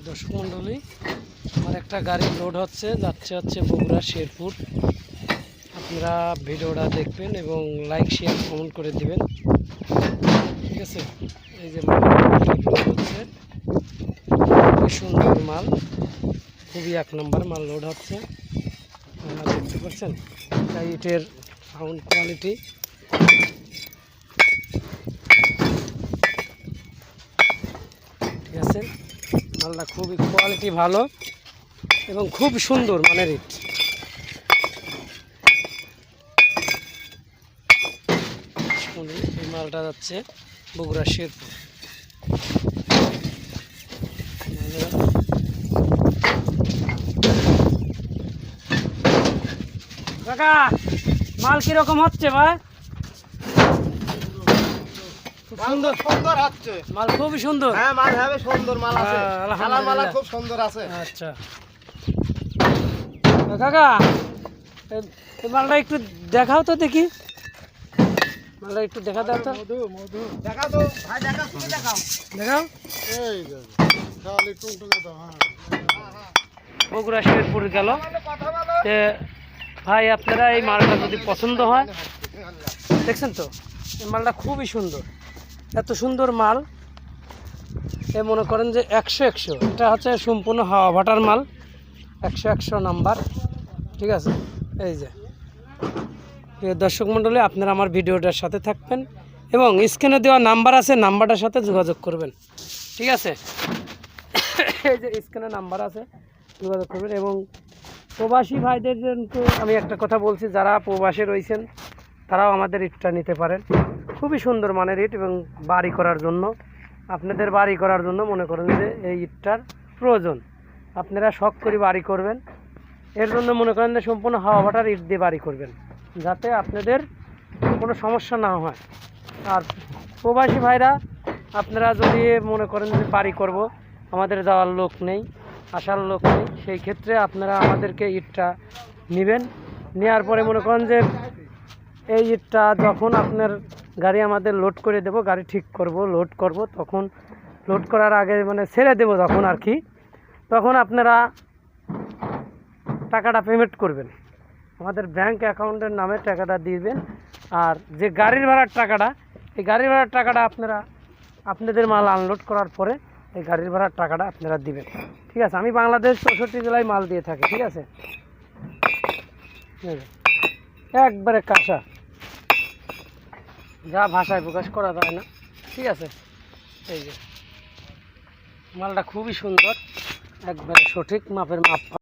দর্শক মণ্ডলী, আমার একটা গাড়ি লোড যাচ্ছে বগুড়া শেরপুর। আপনারা ভিডিওটা দেখবেন এবং লাইক শেয়ার কমেন্ট করে দিবেন, ঠিক আছে। এই যে মাল হচ্ছে, খুবই সুন্দর মাল, খুবই এক নম্বর মাল লোড হচ্ছে। আপনারা দেখতে পাচ্ছেন ইটের সাউন্ড কোয়ালিটি, ঠিক আছে। মালটা খুবই কোয়ালিটি ভালো এবং খুব সুন্দর মানের ইট। এই মালটা যাচ্ছে বগুড়া শেরপুর। কাকা, মাল কিরকম হচ্ছে ভাই? সুন্দর সুন্দর হচ্ছে মাল খুবই সুন্দর। হ্যাঁ, মাল হবে সুন্দর, মাল আছে, আলহামদুলিল্লাহ, খুব সুন্দর আছে। আচ্ছা কাকা, এই মালটা একটু দেখাও তো দেখি, মালটা একটু দেখা দাও তো। দেখাও তো ভাই, দেখাও, তুমি দেখাও। দেখাও। এই যে খালি টুকটুকে দাও। হ্যাঁ, বগুড়া শেরপুর গেল। ভাই আপনারা এই মালটা যদি পছন্দ হয়, দেখছেন তো এই মালটা খুবই সুন্দর, এত সুন্দর মাল। এ মনে করেন যে 100 এটা হচ্ছে সম্পূর্ণ হাওয়া ভাটার মাল, 100 নাম্বার, ঠিক আছে। এই যে দর্শক মণ্ডলী, আপনারা আমার ভিডিওটার সাথে থাকবেন এবং স্ক্রিনে দেওয়া নাম্বার আছে, নাম্বারটার সাথে যোগাযোগ করবেন, ঠিক আছে। এই যে স্ক্রিনে নাম্বার আছে, যোগাযোগ করবেন। এবং প্রবাসী ভাইদের জন্য আমি একটা কথা বলছি, যারা প্রবাসে রয়েছেন তারাও আমাদের ইটটা নিতে পারেন। খুবই সুন্দর মানের ইট এবং বাড়ি করার জন্য, আপনাদের বাড়ি করার জন্য মনে করেন যে এই ইটটার প্রয়োজন, আপনারা শখ করে বাড়ি করবেন, এর জন্য মনে করেন যে সম্পূর্ণ হাওয়া ভাটার ইট দিয়ে বাড়ি করবেন, যাতে আপনাদের কোনো সমস্যা না হয়। আর প্রবাসী ভাইরা আপনারা যদি মনে করেন যে বাড়ি করব, আমাদের যাওয়ার লোক নেই, আসার লোক নেই, সেই ক্ষেত্রে আপনারা আমাদেরকে ইটটা নেবেন। নেওয়ার পরে মনে করেন যে এই ইটটা যখন আপনার গাড়ি আমাদের লোড করে দেব, গাড়ি ঠিক করব, লোড করব, তখন লোড করার আগে মানে ছেড়ে দেব যখন আর কি, তখন আপনারা টাকাটা পেমেন্ট করবেন, আমাদের ব্যাংক অ্যাকাউন্টের নামে টাকাটা দিবেন। আর যে গাড়ির ভাড়ার টাকাটা, এই গাড়ির ভাড়ার টাকাটা আপনারা আপনাদের মাল আনলোড করার পরে এই গাড়ির ভাড়ার টাকাটা আপনারা দিবেন, ঠিক আছে। আমি বাংলাদেশ 64 জেলায় মাল দিয়ে থাকি, ঠিক আছে। একবারে কাঁচা, যা ভাষায় প্রকাশ করা যায় না, ঠিক আছে। এই যে মালটা খুবই সুন্দর, একবারে সঠিক মাপের মাপ।